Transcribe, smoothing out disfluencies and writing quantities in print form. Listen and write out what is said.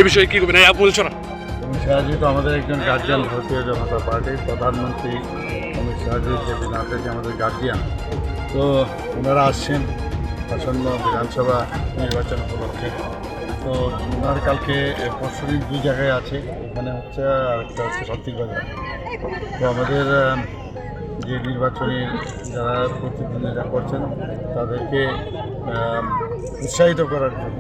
এ বিষয়ে কি করবেন বলছো না? অমিত শাহজি তো আমাদের একজন গার্জিয়ান, ভারতীয় জনতা পার্টির প্রধানমন্ত্রী অমিত শাহজি যেদিন আছে আমাদের গার্জিয়ান, তো ওনারা আসছেন আসন্ন বিধানসভা নির্বাচন উপলক্ষে। তো ওনার কালকে পরশুদিন দুই জায়গায় আছে, এখানে হচ্ছে আর একটা হচ্ছে শক্তিবাজার। তো আমাদের যে নির্বাচনী যারা প্রতিদ্বন্দ্বিতা করছেন তাদেরকে উৎসাহিত করার জন্য